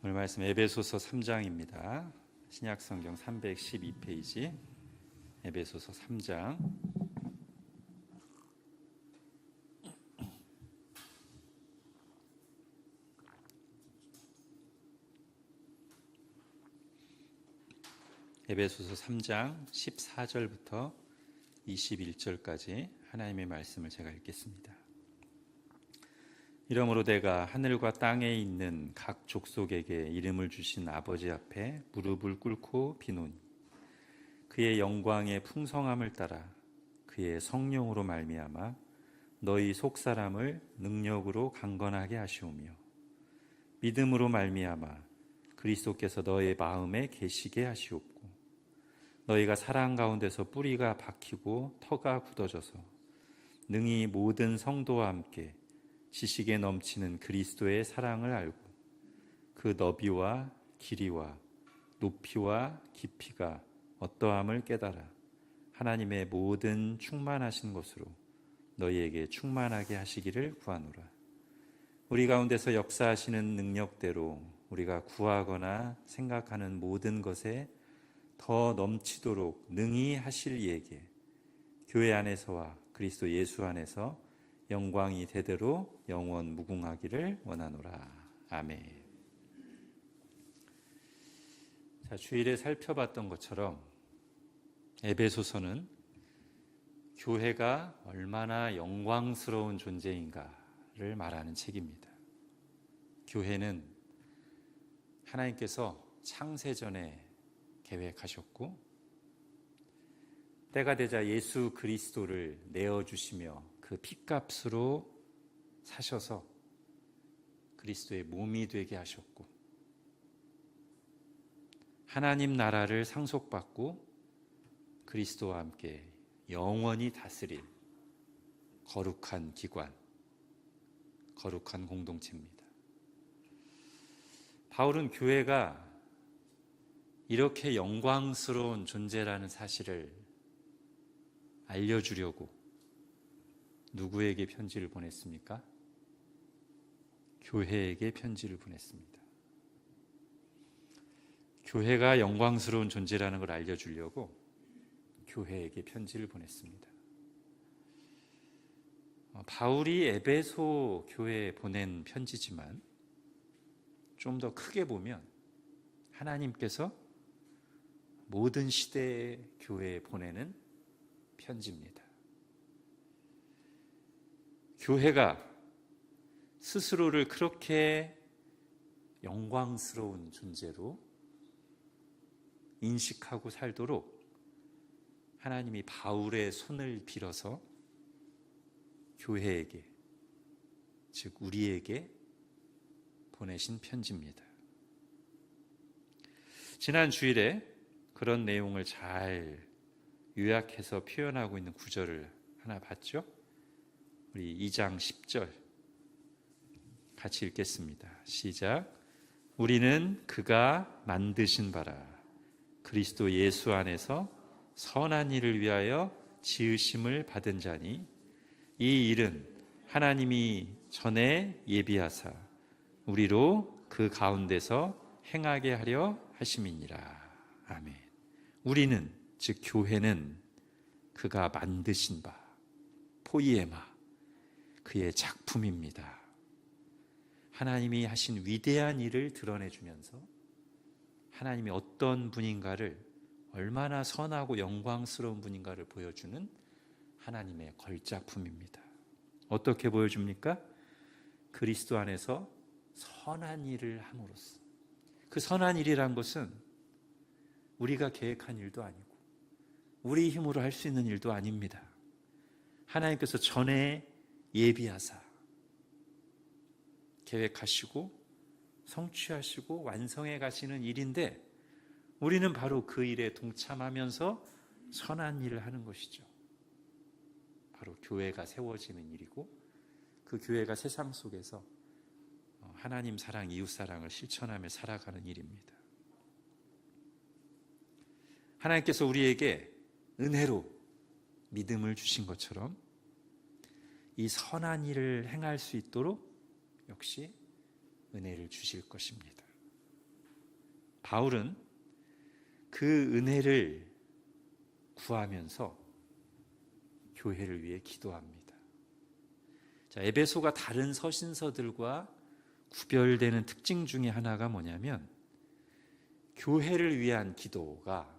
오늘 말씀 에베소서 3장입니다. 신약성경 312페이지 에베소서 3장 에베소서 3장 14절부터 21절까지 하나님의 말씀을 제가 읽겠습니다. 이러므로 내가 하늘과 땅에 있는 각 족속에게 이름을 주신 아버지 앞에 무릎을 꿇고 비노니 그의 영광의 풍성함을 따라 그의 성령으로 말미암아 너희 속사람을 능력으로 강건하게 하시오며 믿음으로 말미암아 그리스도께서 너의 마음에 계시게 하시옵고 너희가 사랑 가운데서 뿌리가 박히고 터가 굳어져서 능히 모든 성도와 함께 지식에 넘치는 그리스도의 사랑을 알고 그 너비와 길이와 높이와 깊이가 어떠함을 깨달아 하나님의 모든 충만하신 것으로 너희에게 충만하게 하시기를 구하노라. 우리 가운데서 역사하시는 능력대로 우리가 구하거나 생각하는 모든 것에 더 넘치도록 능히 하실 이에게 교회 안에서와 그리스도 예수 안에서 영광이 대대로 영원 무궁하기를 원하노라. 아멘. 자, 주일에 살펴봤던 것처럼 에베소서는 교회가 얼마나 영광스러운 존재인가를 말하는 책입니다. 교회는 하나님께서 창세전에 계획하셨고 때가 되자 예수 그리스도를 내어주시며 그 핏값으로 사셔서 그리스도의 몸이 되게 하셨고 하나님 나라를 상속받고 그리스도와 함께 영원히 다스릴 거룩한 기관, 거룩한 공동체입니다. 바울은 교회가 이렇게 영광스러운 존재라는 사실을 알려주려고 누구에게 편지를 보냈습니까? 교회에게 편지를 보냈습니다. 교회가 영광스러운 존재라는 걸 알려주려고 교회에게 편지를 보냈습니다. 바울이 에베소 교회에 보낸 편지지만 좀 더 크게 보면 하나님께서 모든 시대의 교회에 보내는 편지입니다. 교회가 스스로를 그렇게 영광스러운 존재로 인식하고 살도록 하나님이 바울의 손을 빌어서 교회에게, 즉 우리에게 보내신 편지입니다. 지난 주일에 그런 내용을 잘 요약해서 표현하고 있는 구절을 하나 봤죠? 우리 2장 10절 같이 읽겠습니다. 시작. 우리는 그가 만드신 바라 그리스도 예수 안에서 선한 일을 위하여 지으심을 받은 자니 이 일은 하나님이 전에 예비하사 우리로 그 가운데서 행하게 하려 하심이니라. 아멘. 우리는, 즉 교회는 그가 만드신 바 포이에마 그의 작품입니다. 하나님이 하신 위대한 일을 드러내주면서 하나님이 어떤 분인가를, 얼마나 선하고 영광스러운 분인가를 보여주는 하나님의 걸작품입니다. 어떻게 보여줍니까? 그리스도 안에서 선한 일을 함으로써. 그 선한 일이란 것은 우리가 계획한 일도 아니고 우리 힘으로 할 수 있는 일도 아닙니다. 하나님께서 전에 예비하사 계획하시고 성취하시고 완성해 가시는 일인데 우리는 바로 그 일에 동참하면서 선한 일을 하는 것이죠. 바로 교회가 세워지는 일이고 그 교회가 세상 속에서 하나님 사랑, 이웃 사랑을 실천하며 살아가는 일입니다. 하나님께서 우리에게 은혜로 믿음을 주신 것처럼 이 선한 일을 행할 수 있도록 역시 은혜를 주실 것입니다. 바울은 그 은혜를 구하면서 교회를 위해 기도합니다. 자, 에베소가 다른 서신서들과 구별되는 특징 중에 하나가 뭐냐면 교회를 위한 기도가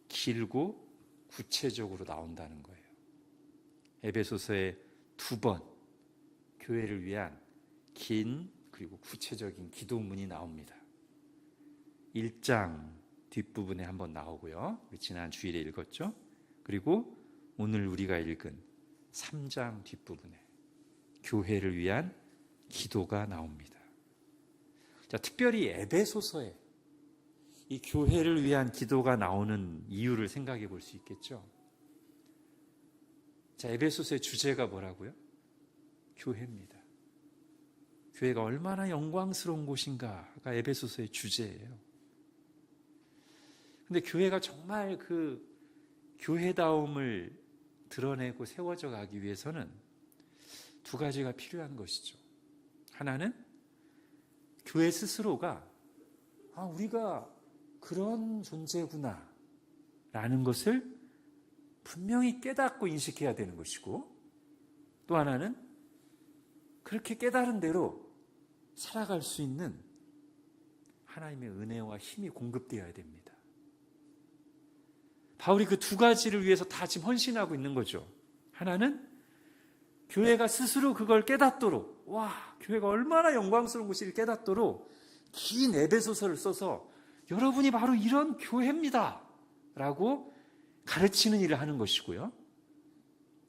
길고 구체적으로 나온다는 거예요. 에베소서에 2번 교회를 위한 긴 그리고 구체적인 기도문이 나옵니다. 1장 뒷부분에 한번 나오고요. 우리 지난 주일에 읽었죠. 그리고 오늘 우리가 읽은 3장 뒷부분에 교회를 위한 기도가 나옵니다. 자, 특별히 에베소서에 이 교회를 위한 기도가 나오는 이유를 생각해 볼 수 있겠죠. 자, 에베소서의 주제가 뭐라고요? 교회입니다. 교회가 얼마나 영광스러운 곳인가가 에베소서의 주제예요. 근데 교회가 정말 그 교회다움을 드러내고 세워져 가기 위해서는 두 가지가 필요한 것이죠. 하나는 교회 스스로가 우리가 그런 존재구나 라는 것을 분명히 깨닫고 인식해야 되는 것이고, 또 하나는 그렇게 깨달은 대로 살아갈 수 있는 하나님의 은혜와 힘이 공급되어야 됩니다. 바울이 그 두 가지를 위해서 다 지금 헌신하고 있는 거죠. 하나는 교회가 스스로 그걸 깨닫도록, 교회가 얼마나 영광스러운 곳인지를 깨닫도록 긴 에베소서를 써서 여러분이 바로 이런 교회입니다 라고 가르치는 일을 하는 것이고요.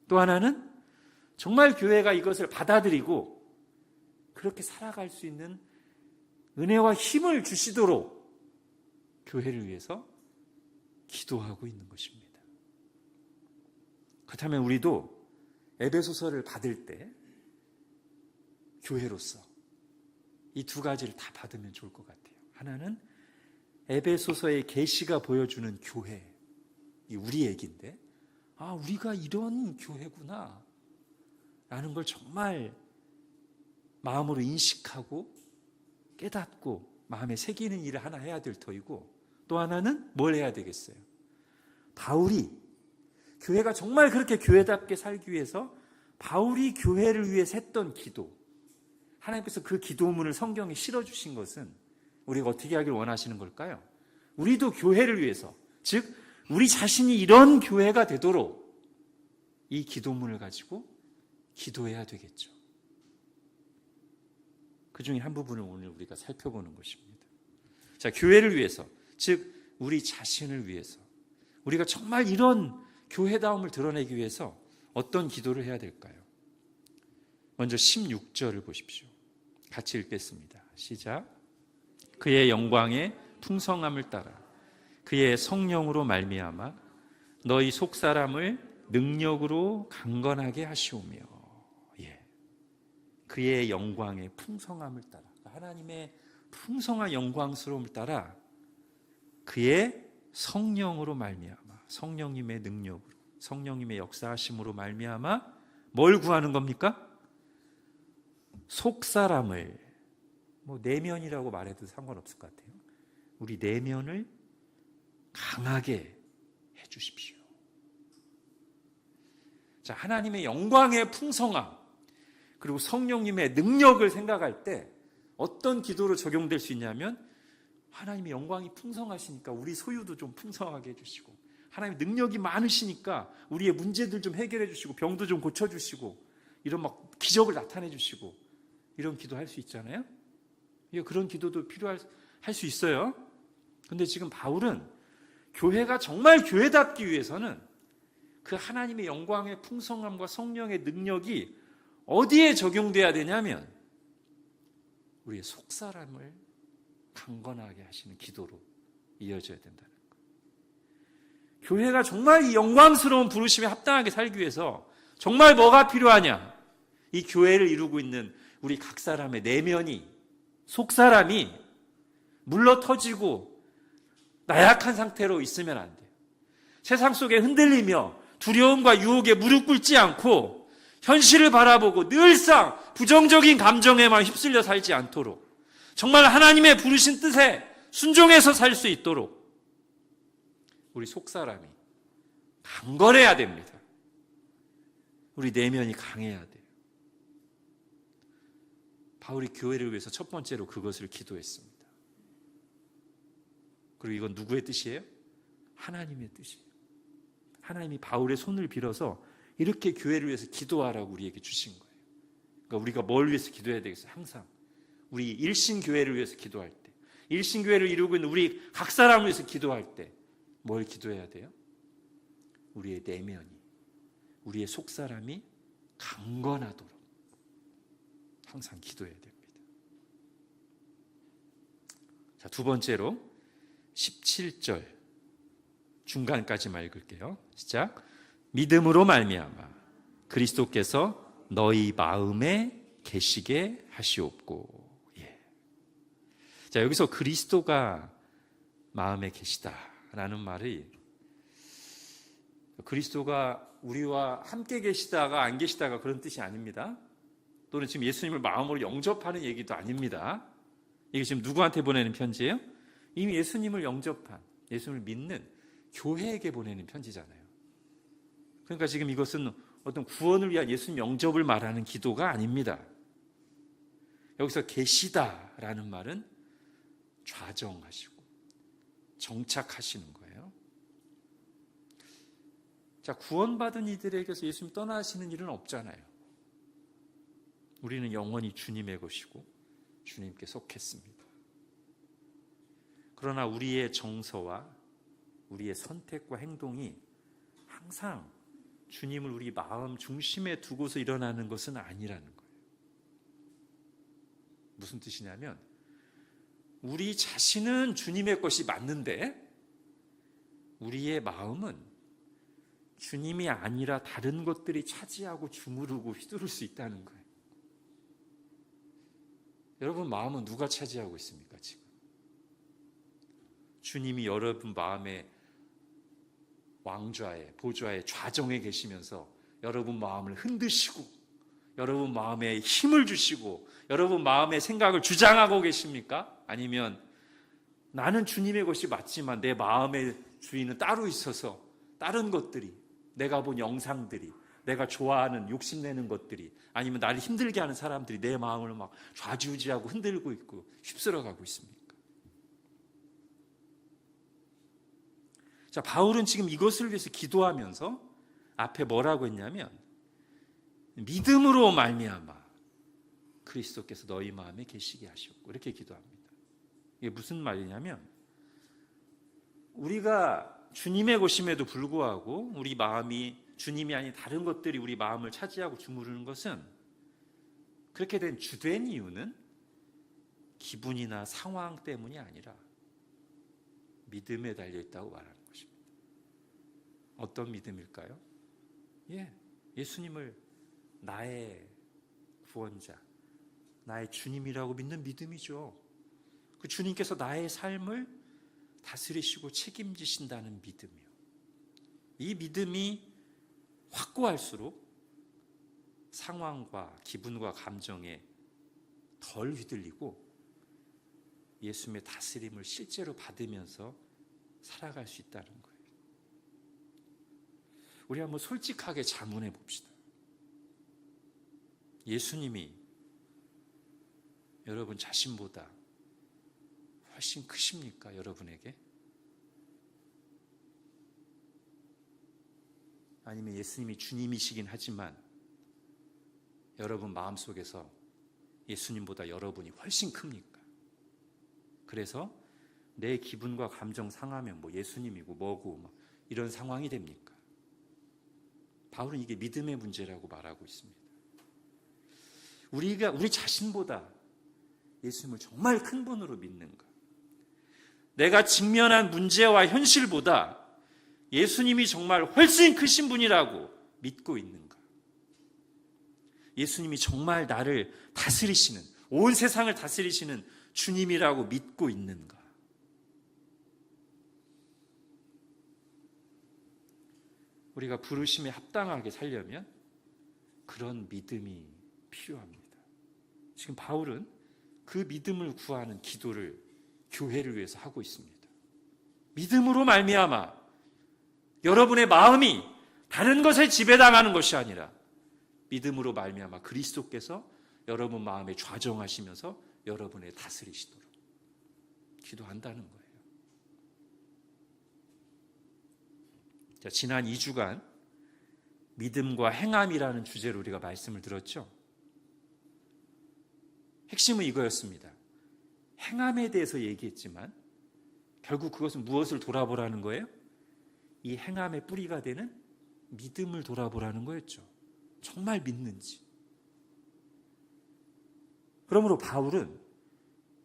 또 하나는 정말 교회가 이것을 받아들이고 그렇게 살아갈 수 있는 은혜와 힘을 주시도록 교회를 위해서 기도하고 있는 것입니다. 그렇다면 우리도 에베소서를 받을 때 교회로서 이 두 가지를 다 받으면 좋을 것 같아요. 하나는 에베소서의 계시가 보여주는 교회, 이 우리 얘기인데 우리가 이런 교회구나 라는 걸 정말 마음으로 인식하고 깨닫고 마음에 새기는 일을 하나 해야 될 터이고, 또 하나는 뭘 해야 되겠어요? 바울이 교회가 정말 그렇게 교회답게 살기 위해서 바울이 교회를 위해서 했던 기도, 하나님께서 그 기도문을 성경에 실어주신 것은 우리가 어떻게 하길 원하시는 걸까요? 우리도 교회를 위해서, 즉 우리 자신이 이런 교회가 되도록 이 기도문을 가지고 기도해야 되겠죠. 그 중에 한 부분을 오늘 우리가 살펴보는 것입니다. 자, 교회를 위해서, 즉 우리 자신을 위해서 우리가 정말 이런 교회다움을 드러내기 위해서 어떤 기도를 해야 될까요? 먼저 16절을 보십시오. 같이 읽겠습니다. 시작. 그의 영광의 풍성함을 따라 그의 성령으로 말미암아 너희 속사람을 능력으로 강건하게 하시오며. 그의 영광의 풍성함을 따라, 하나님의 풍성한 영광스러움을 따라 그의 성령으로 말미암아, 성령님의 능력으로, 성령님의 역사하심으로 말미암아 뭘 구하는 겁니까? 속사람을, 내면이라고 말해도 상관없을 것 같아요. 우리 내면을 강하게 해주십시오. 자, 하나님의 영광의 풍성함 그리고 성령님의 능력을 생각할 때 어떤 기도로 적용될 수 있냐면, 하나님의 영광이 풍성하시니까 우리 소유도 좀 풍성하게 해주시고, 하나님의 능력이 많으시니까 우리의 문제들 좀 해결해 주시고, 병도 좀 고쳐주시고, 이런 막 기적을 나타내 주시고, 이런 기도 할 수 있잖아요. 그런 기도도 필요할 수 있어요. 근데 지금 바울은 교회가 정말 교회답기 위해서는 그 하나님의 영광의 풍성함과 성령의 능력이 어디에 적용돼야 되냐면 우리의 속사람을 강건하게 하시는 기도로 이어져야 된다는 거예요. 교회가 정말 이 영광스러운 부르심에 합당하게 살기 위해서 정말 뭐가 필요하냐? 이 교회를 이루고 있는 우리 각 사람의 내면이, 속사람이 물러터지고 나약한 상태로 있으면 안 돼요. 세상 속에 흔들리며 두려움과 유혹에 무릎 꿇지 않고 현실을 바라보고 늘상 부정적인 감정에만 휩쓸려 살지 않도록 정말 하나님의 부르신 뜻에 순종해서 살 수 있도록 우리 속사람이 강건해야 됩니다. 우리 내면이 강해야 돼요. 바울이 교회를 위해서 첫 번째로 그것을 기도했습니다. 그리고 이건 누구의 뜻이에요? 하나님의 뜻이에요. 하나님이 바울의 손을 빌어서 이렇게 교회를 위해서 기도하라고 우리에게 주신 거예요. 그러니까 우리가 뭘 위해서 기도해야 되겠어요? 항상 우리 일신교회를 위해서 기도할 때, 일신교회를 이루고 있는 우리 각 사람을 위해서 기도할 때 뭘 기도해야 돼요? 우리의 내면이, 우리의 속사람이 강건하도록 항상 기도해야 됩니다. 자, 두 번째로 17절 중간까지만 읽을게요. 시작. 믿음으로 말미암아 그리스도께서 너희 마음에 계시게 하시옵고. 예. 자, 여기서 그리스도가 마음에 계시다라는 말이 그리스도가 우리와 함께 계시다가 안 계시다가 그런 뜻이 아닙니다. 또는 지금 예수님을 마음으로 영접하는 얘기도 아닙니다. 이게 지금 누구한테 보내는 편지예요? 이미 예수님을 영접한, 예수님을 믿는 교회에게 보내는 편지잖아요. 그러니까 지금 이것은 어떤 구원을 위한 예수님 영접을 말하는 기도가 아닙니다. 여기서 계시다라는 말은 좌정하시고 정착하시는 거예요. 자, 구원받은 이들에게서 예수님 떠나시는 일은 없잖아요. 우리는 영원히 주님의 것이고 주님께 속했습니다. 그러나 우리의 정서와 우리의 선택과 행동이 항상 주님을 우리 마음 중심에 두고서 일어나는 것은 아니라는 거예요. 무슨 뜻이냐면 우리 자신은 주님의 것이 맞는데 우리의 마음은 주님이 아니라 다른 것들이 차지하고 주무르고 휘두를 수 있다는 거예요. 여러분 마음은 누가 차지하고 있습니까 지금? 주님이 여러분 마음의 왕좌에 보좌에 좌정에 계시면서 여러분 마음을 흔드시고 여러분 마음에 힘을 주시고 여러분 마음의 생각을 주장하고 계십니까? 아니면 나는 주님의 것이 맞지만 내 마음의 주인은 따로 있어서 다른 것들이, 내가 본 영상들이, 내가 좋아하는 욕심내는 것들이, 아니면 나를 힘들게 하는 사람들이 내 마음을 막 좌지우지하고 흔들고 있고 휩쓸어가고 있습니까? 자, 바울은 지금 이것을 위해서 기도하면서 앞에 뭐라고 했냐면 믿음으로 말미암아 그리스도께서 너희 마음에 계시게 하셨고 이렇게 기도합니다. 이게 무슨 말이냐면 우리가 주님의 것임에도 불구하고 우리 마음이 주님이 아닌 다른 것들이 우리 마음을 차지하고 주무르는 것은 그렇게 된 주된 이유는 기분이나 상황 때문이 아니라 믿음에 달려있다고 말하는 것입니다. 어떤 믿음일까요? 예수님을 나의 구원자, 나의 주님이라고 믿는 믿음이죠. 그 주님께서 나의 삶을 다스리시고 책임지신다는 믿음이요. 이 믿음이 확고할수록 상황과 기분과 감정에 덜 휘둘리고 예수님의 다스림을 실제로 받으면서 살아갈 수 있다는 거예요. 우리 한번 솔직하게 자문해 봅시다. 예수님이 여러분 자신보다 훨씬 크십니까? 여러분에게? 아니면 예수님이 주님이시긴 하지만 여러분 마음속에서 예수님보다 여러분이 훨씬 큽니까? 그래서 내 기분과 감정 상하면 뭐 예수님이고 뭐고 뭐 이런 상황이 됩니까? 바울은 이게 믿음의 문제라고 말하고 있습니다. 우리 자신보다 예수님을 정말 큰 분으로 믿는가? 내가 직면한 문제와 현실보다 예수님이 정말 훨씬 크신 분이라고 믿고 있는가? 예수님이 정말 나를 다스리시는, 온 세상을 다스리시는 주님이라고 믿고 있는가? 우리가 부르심에 합당하게 살려면 그런 믿음이 필요합니다. 지금 바울은 그 믿음을 구하는 기도를 교회를 위해서 하고 있습니다. 믿음으로 말미암아 여러분의 마음이 다른 것에 지배당하는 것이 아니라 믿음으로 말미암아 그리스도께서 여러분 마음에 좌정하시면서 여러분을 다스리시도록 기도한다는 거예요. 자, 지난 2주간 믿음과 행함이라는 주제로 우리가 말씀을 들었죠. 핵심은 이거였습니다. 행함에 대해서 얘기했지만 결국 그것은 무엇을 돌아보라는 거예요? 이 행함의 뿌리가 되는 믿음을 돌아보라는 거였죠. 정말 믿는지. 그러므로 바울은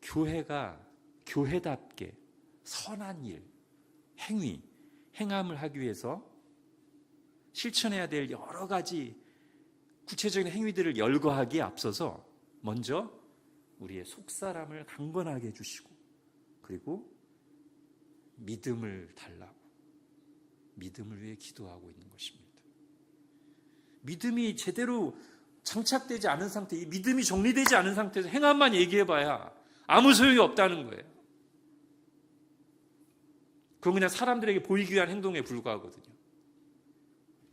교회가 교회답게 선한 일, 행위, 행함을 하기 위해서 실천해야 될 여러 가지 구체적인 행위들을 열거하기에 앞서서 먼저 우리의 속사람을 강건하게 해주시고 그리고 믿음을 달라고 믿음을 위해 기도하고 있는 것입니다. 믿음이 제대로 장착되지 않은 상태, 이 믿음이 정리되지 않은 상태에서 행함만 얘기해봐야 아무 소용이 없다는 거예요. 그건 그냥 사람들에게 보이기 위한 행동에 불과하거든요.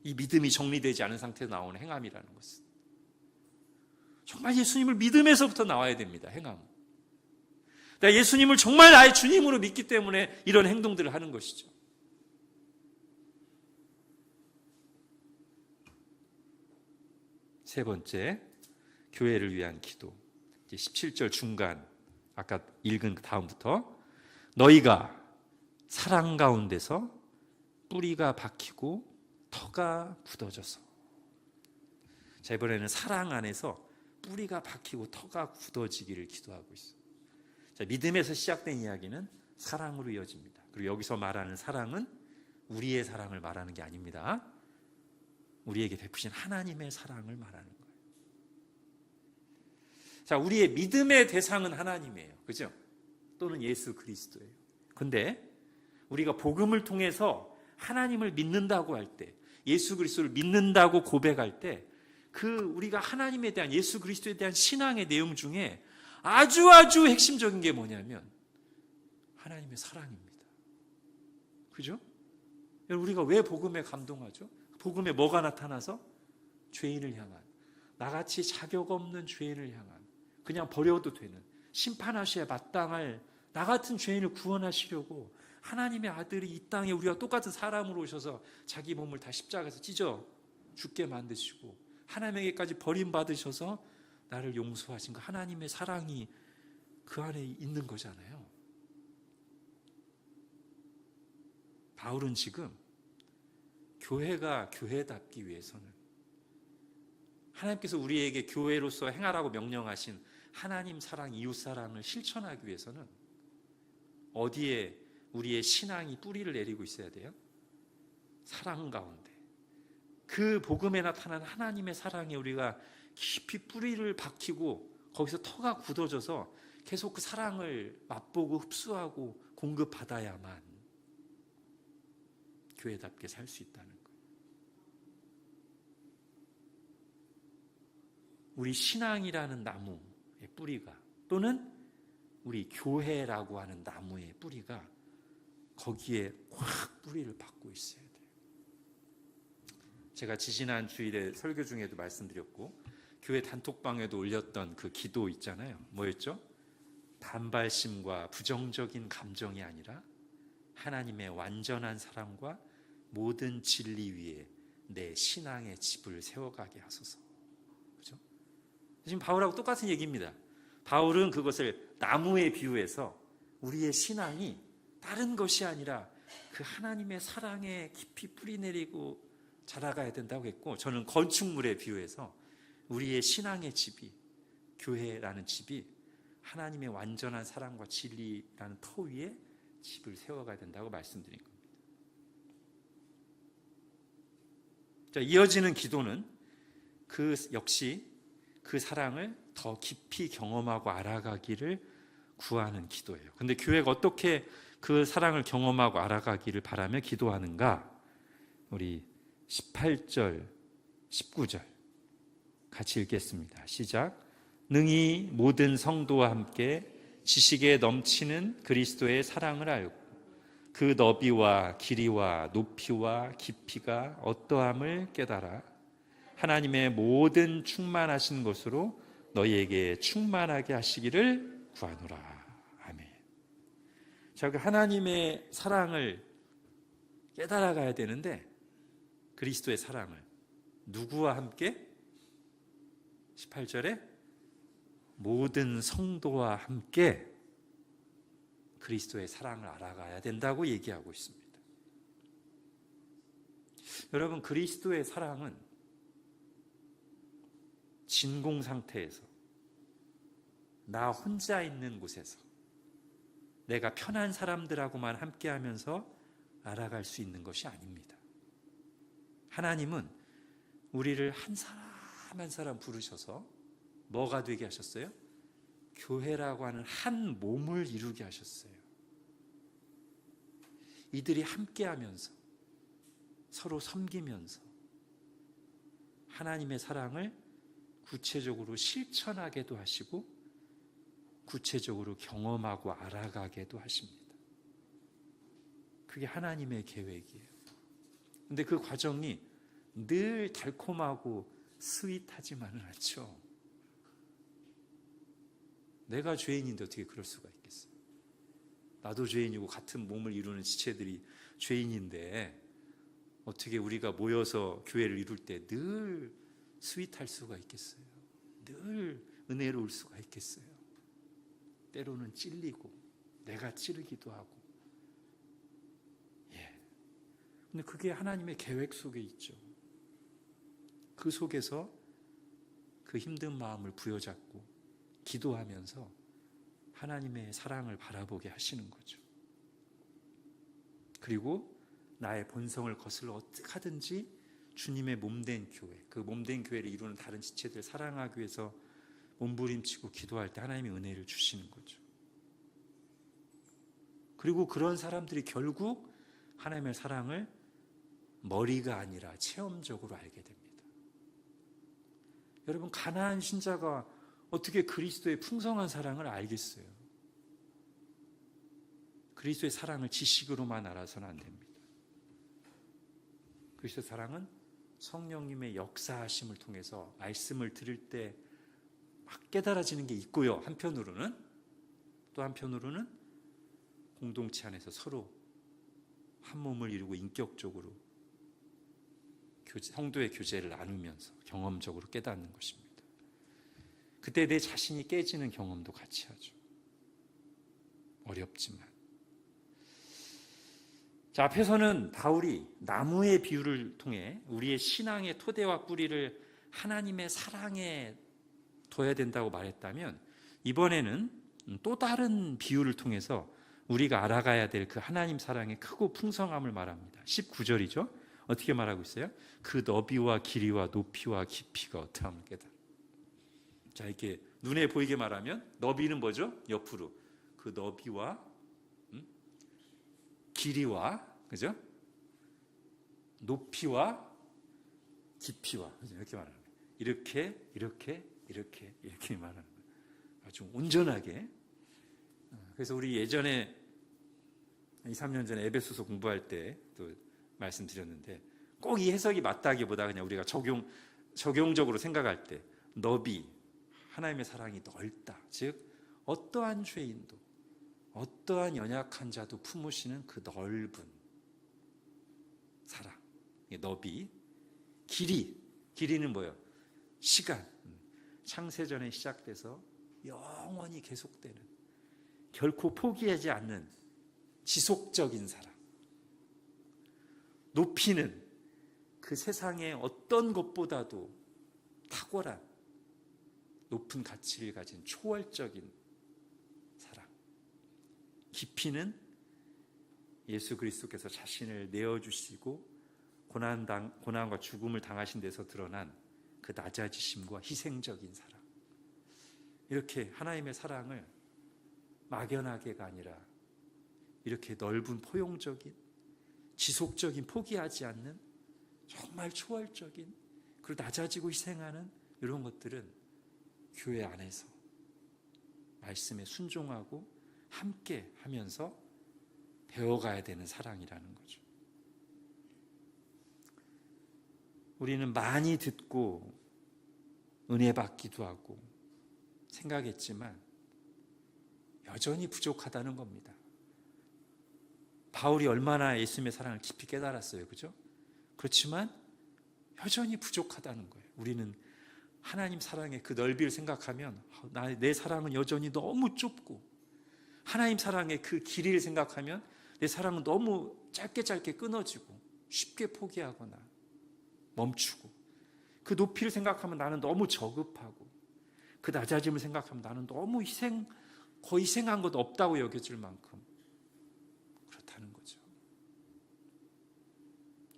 이 믿음이 정리되지 않은 상태에서 나오는 행함이라는 것은 정말 예수님을 믿음에서부터 나와야 됩니다. 행함. 내가 예수님을 정말 나의 주님으로 믿기 때문에 이런 행동들을 하는 것이죠. 세 번째, 교회를 위한 기도. 이제 17절 중간 아까 읽은 다음부터 너희가 사랑 가운데서 뿌리가 박히고 터가 굳어져서. 자, 이번에는 사랑 안에서 뿌리가 박히고 터가 굳어지기를 기도하고 있어요. 자, 믿음에서 시작된 이야기는 사랑으로 이어집니다. 그리고 여기서 말하는 사랑은 우리의 사랑을 말하는 게 아닙니다. 우리에게 베푸신 하나님의 사랑을 말하는 거예요. 자, 우리의 믿음의 대상은 하나님이에요. 그죠? 또는 예수 그리스도예요. 근데 우리가 복음을 통해서 하나님을 믿는다고 할 때, 예수 그리스도를 믿는다고 고백할 때, 우리가 하나님에 대한, 예수 그리스도에 대한 신앙의 내용 중에 아주 핵심적인 게 뭐냐면 하나님의 사랑입니다. 그죠? 우리가 왜 복음에 감동하죠? 복음에 뭐가 나타나서? 죄인을 향한, 나같이 자격 없는 죄인을 향한, 그냥 버려도 되는, 심판하셔야 마땅할 나 같은 죄인을 구원하시려고 하나님의 아들이 이 땅에 우리와 똑같은 사람으로 오셔서 자기 몸을 다 십자가에서 찢어 죽게 만드시고 하나님에게까지 버림받으셔서 나를 용서하신 그 하나님의 사랑이 그 안에 있는 거잖아요. 바울은 지금 교회가 교회답기 위해서는 하나님께서 우리에게 교회로서 행하라고 명령하신 하나님 사랑, 이웃 사랑을 실천하기 위해서는 어디에 우리의 신앙이 뿌리를 내리고 있어야 돼요? 사랑 가운데. 그 복음에 나타난 하나님의 사랑에 우리가 깊이 뿌리를 박히고 거기서 터가 굳어져서 계속 그 사랑을 맛보고 흡수하고 공급받아야만 교회답게 살 수 있다는 거예요. 우리 신앙이라는 나무의 뿌리가, 또는 우리 교회라고 하는 나무의 뿌리가 거기에 확 뿌리를 박고 있어야 돼요. 제가 지지난 주일에 설교 중에도 말씀드렸고 교회 단톡방에도 올렸던 그 기도 있잖아요. 뭐였죠? 반발심과 부정적인 감정이 아니라 하나님의 완전한 사랑과 모든 진리 위에 내 신앙의 집을 세워가게 하소서. 그죠? 지금 바울하고 똑같은 얘기입니다. 바울은 그것을 나무에 비유해서 우리의 신앙이 다른 것이 아니라 그 하나님의 사랑에 깊이 뿌리내리고 자라가야 된다고 했고, 저는 건축물에 비유해서 우리의 신앙의 집이, 교회라는 집이 하나님의 완전한 사랑과 진리라는 터 위에 집을 세워가야 된다고 말씀드린 겁니다. 자, 이어지는 기도는 역시 그 사랑을 더 깊이 경험하고 알아가기를 구하는 기도예요. 근데 교회가 어떻게 그 사랑을 경험하고 알아가기를 바라며 기도하는가? 우리 18절, 19절 같이 읽겠습니다. 시작. 능히 모든 성도와 함께 지식에 넘치는 그리스도의 사랑을 알고 그 너비와 길이와 높이와 깊이가 어떠함을 깨달아 하나님의 모든 충만하신 것으로 너희에게 충만하게 하시기를 구하노라. 아멘. 자, 그 하나님의 사랑을 깨달아 가야 되는데 그리스도의 사랑을 누구와 함께? 18절에 모든 성도와 함께 그리스도의 사랑을 알아가야 된다고 얘기하고 있습니다. 여러분, 그리스도의 사랑은 진공 상태에서 나 혼자 있는 곳에서 내가 편한 사람들하고만 함께하면서 알아갈 수 있는 것이 아닙니다. 하나님은 우리를 한 사람 한 사람 부르셔서 뭐가 되게 하셨어요? 교회라고 하는 한 몸을 이루게 하셨어요. 이들이 함께하면서 서로 섬기면서 하나님의 사랑을 구체적으로 실천하게도 하시고 구체적으로 경험하고 알아가게도 하십니다. 그게 하나님의 계획이에요. 근데 그 과정이 늘 달콤하고 스윗하지만은 않죠. 내가 죄인인데 어떻게 그럴 수가 있겠어요? 나도 죄인이고 같은 몸을 이루는 지체들이 죄인인데 어떻게 우리가 모여서 교회를 이룰 때 늘 스윗할 수가 있겠어요? 늘 은혜로울 수가 있겠어요? 때로는 찔리고 내가 찌르기도 하고. 근데 그게 하나님의 계획 속에 있죠. 그 속에서 그 힘든 마음을 부여잡고 기도하면서 하나님의 사랑을 바라보게 하시는 거죠. 그리고 나의 본성을 거슬러 어떻게 하든지 주님의 몸된 교회, 그 몸된 교회를 이루는 다른 지체들 사랑하기 위해서 몸부림치고 기도할 때 하나님의 은혜를 주시는 거죠. 그리고 그런 사람들이 결국 하나님의 사랑을 머리가 아니라 체험적으로 알게 됩니다. 여러분, 가나안 신자가 어떻게 그리스도의 풍성한 사랑을 알겠어요? 그리스도의 사랑을 지식으로만 알아서는 안 됩니다. 그리스도의 사랑은 성령님의 역사하심을 통해서 말씀을 들을 때 막 깨달아지는 게 있고요. 한편으로는 또 한편으로는 공동체 안에서 서로 한 몸을 이루고 인격적으로 성도의 교제를 나누면서 경험적으로 깨닫는 것입니다. 그때 내 자신이 깨지는 경험도 같이 하죠. 어렵지만. 자, 앞에서는 바울이 나무의 비유를 통해 우리의 신앙의 토대와 뿌리를 하나님의 사랑에 둬야 된다고 말했다면 이번에는 또 다른 비유를 통해서 우리가 알아가야 될 그 하나님 사랑의 크고 풍성함을 말합니다. 19절이죠. 어떻게 말하고 있어요? 그 너비와 길이와 높이와 깊이가 어떠함을 깨달아. 자, 이렇게 눈에 보이게 말하면 너비는 뭐죠? 옆으로. 그 너비와 길이와, 그죠? 높이와 깊이와, 이렇게 말하는 거예요. 이렇게 말하는 거예요. 아주 온전하게. 그래서 우리 예전에 2, 3년 전에 에베소서 공부할 때 또 말씀드렸는데 꼭 이 해석이 맞다기보다 그냥 우리가 적용적으로 생각할 때 너비, 하나님의 사랑이 넓다. 즉 어떠한 죄인도 어떠한 연약한 자도 품으시는 그 넓은 사랑. 너비. 길이는 뭐예요? 시간. 창세전에 시작돼서 영원히 계속되는, 결코 포기하지 않는 지속적인 사랑. 높이는 그 세상의 어떤 것보다도 탁월한 높은 가치를 가진 초월적인 사랑. 깊이는 예수 그리스도께서 자신을 내어주시고 고난과 죽음을 당하신 데서 드러난 그 낮아지심과 희생적인 사랑. 이렇게 하나님의 사랑을 막연하게가 아니라 이렇게 넓은 포용적인, 지속적인, 포기하지 않는 정말 초월적인, 그리고 낮아지고 희생하는 이런 것들은 교회 안에서 말씀에 순종하고 함께 하면서 배워가야 되는 사랑이라는 거죠. 우리는 많이 듣고 은혜 받기도 하고 생각했지만 여전히 부족하다는 겁니다. 바울이 얼마나 예수님의 사랑을 깊이 깨달았어요. 그죠? 그렇지만 여전히 부족하다는 거예요. 우리는 하나님 사랑의 그 넓이를 생각하면 내 사랑은 여전히 너무 좁고, 하나님 사랑의 그 길이를 생각하면 내 사랑은 너무 짧게 끊어지고 쉽게 포기하거나 멈추고, 그 높이를 생각하면 나는 너무 저급하고, 그 낮아짐을 생각하면 나는 너무 거의 희생한 것 없다고 여겨질 만큼 그렇다는 거죠.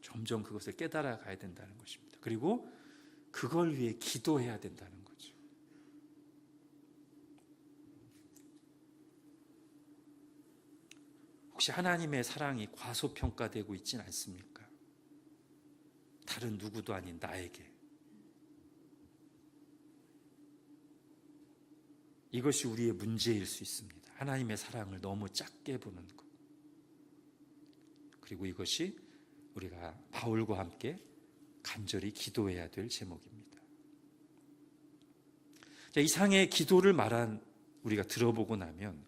점점 그것을 깨달아 가야 된다는 것입니다. 그리고 그걸 위해 기도해야 된다는 거죠. 혹시 하나님의 사랑이 과소평가되고 있진 않습니까? 다른 누구도 아닌 나에게. 이것이 우리의 문제일 수 있습니다. 하나님의 사랑을 너무 작게 보는 것. 그리고 이것이 우리가 바울과 함께 간절히 기도해야 될 제목입니다. 자, 이상의 기도를 말한 우리가 들어보고 나면,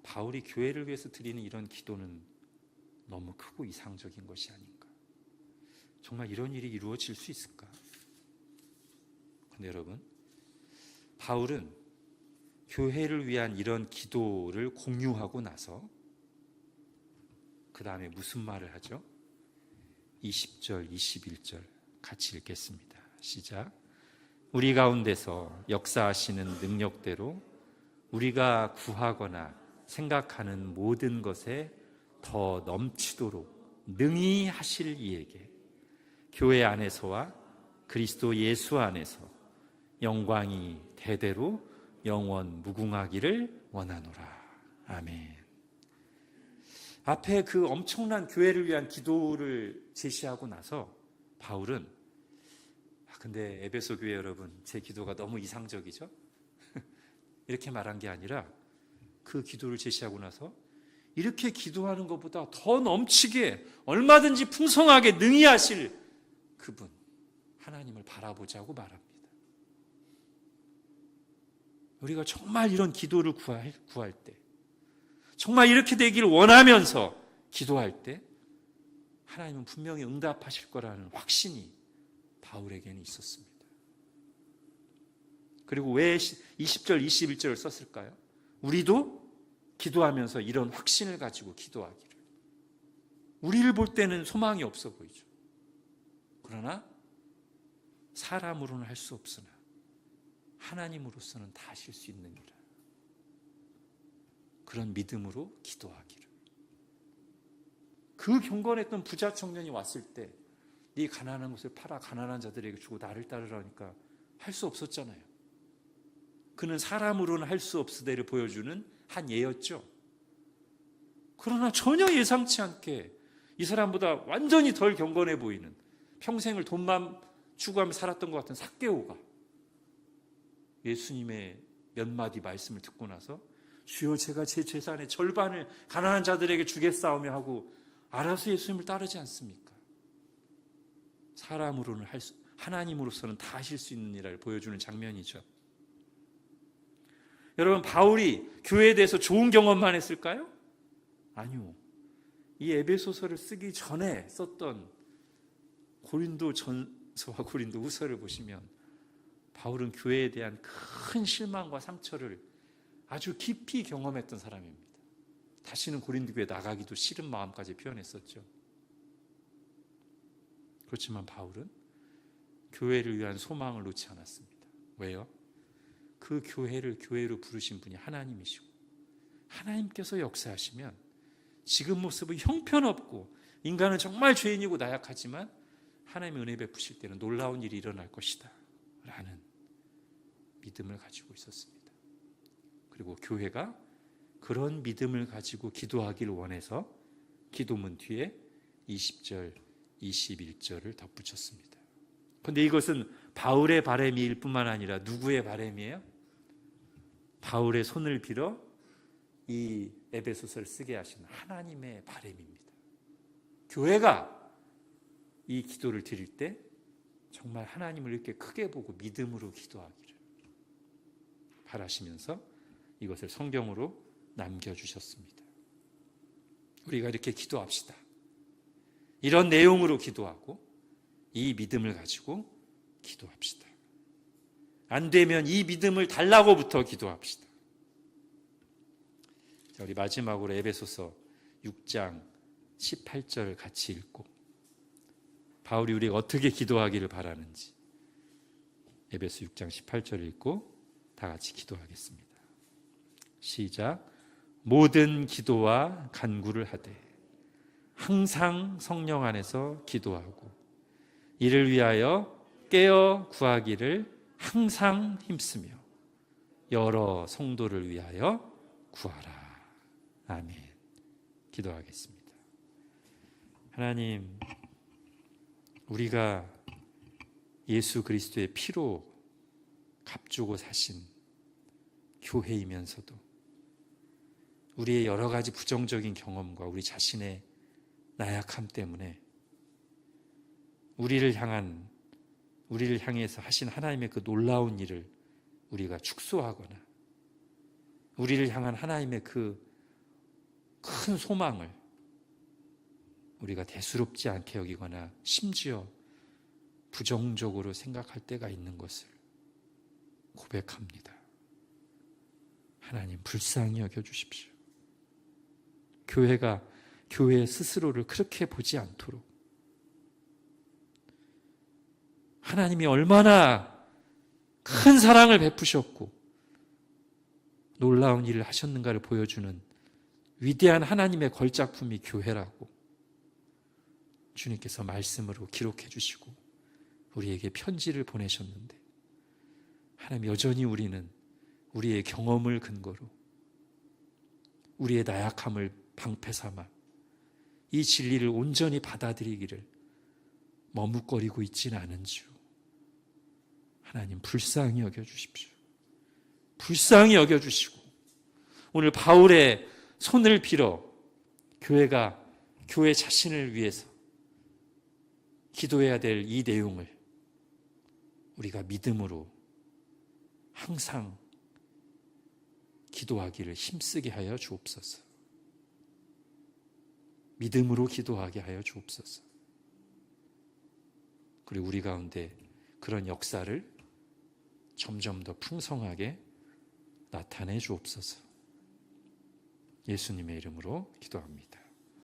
바울이 교회를 위해서 드리는 이런 기도는 너무 크고 이상적인 것이 아닌가. 정말 이런 일이 이루어질 수 있을까? 그런데 여러분, 바울은 교회를 위한 이런 기도를 공유하고 나서 그 다음에 무슨 말을 하죠? 20절, 21절 같이 읽겠습니다. 시작. 우리 가운데서 역사하시는 능력대로 우리가 구하거나 생각하는 모든 것에 더 넘치도록 능히 하실 이에게 교회 안에서와 그리스도 예수 안에서 영광이 대대로 영원 무궁하기를 원하노라. 아멘. 앞에 그 엄청난 교회를 위한 기도를 제시하고 나서 바울은 근데 에베소 교회 여러분, 제 기도가 너무 이상적이죠? 이렇게 말한 게 아니라 그 기도를 제시하고 나서 이렇게 기도하는 것보다 더 넘치게 얼마든지 풍성하게 능히 하실 그분 하나님을 바라보자고 말합니다. 우리가 정말 이런 기도를 구할 때, 정말 이렇게 되기를 원하면서 기도할 때 하나님은 분명히 응답하실 거라는 확신이 바울에게는 있었습니다. 그리고 왜 20절, 21절을 썼을까요? 우리도 기도하면서 이런 확신을 가지고 기도하기를. 우리를 볼 때는 소망이 없어 보이죠. 그러나 사람으로는 할 수 없으나 하나님으로서는 다 하실 수 있느니라. 그런 믿음으로 기도하기를. 그 경건했던 부자 청년이 왔을 때 네 가난한 것을 팔아 가난한 자들에게 주고 나를 따르라니까 할 수 없었잖아요. 그는 사람으로는 할 수 없으되를 보여주는 한 예였죠. 그러나 전혀 예상치 않게 이 사람보다 완전히 덜 경건해 보이는, 평생을 돈만 추구하며 살았던 것 같은 삭개오가 예수님의 몇 마디 말씀을 듣고 나서 주여 제가 제 재산의 절반을 가난한 자들에게 주겠사오며 하고 알아서 예수님을 따르지 않습니까? 사람으로는 하나님으로서는 다 하실 수 있는 일을 보여주는 장면이죠. 여러분, 바울이 교회에 대해서 좋은 경험만 했을까요? 아니요. 이 에베소서를 쓰기 전에 썼던 고린도전서와 고린도후서를 보시면 바울은 교회에 대한 큰 실망과 상처를 아주 깊이 경험했던 사람입니다. 다시는 고린도교에 나가기도 싫은 마음까지 표현했었죠. 그렇지만 바울은 교회를 위한 소망을 놓지 않았습니다. 왜요? 그 교회를 교회로 부르신 분이 하나님이시고, 하나님께서 역사하시면 지금 모습은 형편없고 인간은 정말 죄인이고 나약하지만 하나님의 은혜 베푸실 때는 놀라운 일이 일어날 것이다 라는 믿음을 가지고 있었습니다. 그리고 교회가 그런 믿음을 가지고 기도하기를 원해서 기도문 뒤에 20절, 21절을 덧붙였습니다. 그런데 이것은 바울의 바람일 뿐만 아니라 누구의 바람이에요? 바울의 손을 빌어 이 에베소서를 쓰게 하신 하나님의 바람입니다. 교회가 이 기도를 드릴 때 정말 하나님을 이렇게 크게 보고 믿음으로 기도하기를 바라시면서 이것을 성경으로 남겨주셨습니다. 우리가 이렇게 기도합시다. 이런 내용으로 기도하고 이 믿음을 가지고 기도합시다. 안 되면 이 믿음을 달라고부터 기도합시다. 자, 우리 마지막으로 에베소서 6장 18절 같이 읽고 바울이 우리가 어떻게 기도하기를 바라는지 에베소 6장 18절 읽고 다 같이 기도하겠습니다. 시작. 모든 기도와 간구를 하되 항상 성령 안에서 기도하고 이를 위하여 깨어 구하기를 항상 힘쓰며 여러 성도를 위하여 구하라. 아멘. 기도하겠습니다. 하나님, 우리가 예수 그리스도의 피로 값주고 사신 교회이면서도 우리의 여러 가지 부정적인 경험과 우리 자신의 나약함 때문에 우리를 향해서 하신 하나님의 그 놀라운 일을 우리가 축소하거나 우리를 향한 하나님의 그 큰 소망을 우리가 대수롭지 않게 여기거나 심지어 부정적으로 생각할 때가 있는 것을 고백합니다. 하나님, 불쌍히 여겨주십시오. 교회가 교회 스스로를 그렇게 보지 않도록 하나님이 얼마나 큰 사랑을 베푸셨고 놀라운 일을 하셨는가를 보여주는 위대한 하나님의 걸작품이 교회라고 주님께서 말씀으로 기록해 주시고 우리에게 편지를 보내셨는데 하나님, 여전히 우리는 우리의 경험을 근거로 우리의 나약함을 방패 삼아 이 진리를 온전히 받아들이기를 머뭇거리고 있지는 않은 주, 하나님 불쌍히 여겨주십시오. 불쌍히 여겨주시고 오늘 바울의 손을 빌어 교회가 교회 자신을 위해서 기도해야 될 이 내용을 우리가 믿음으로 항상 기도하기를 힘쓰게 하여 주옵소서. 믿음으로 기도하게 하여 주옵소서. 그리고 우리 가운데 그런 역사를 점점 더 풍성하게 나타내 주옵소서. 예수님의 이름으로 기도합니다.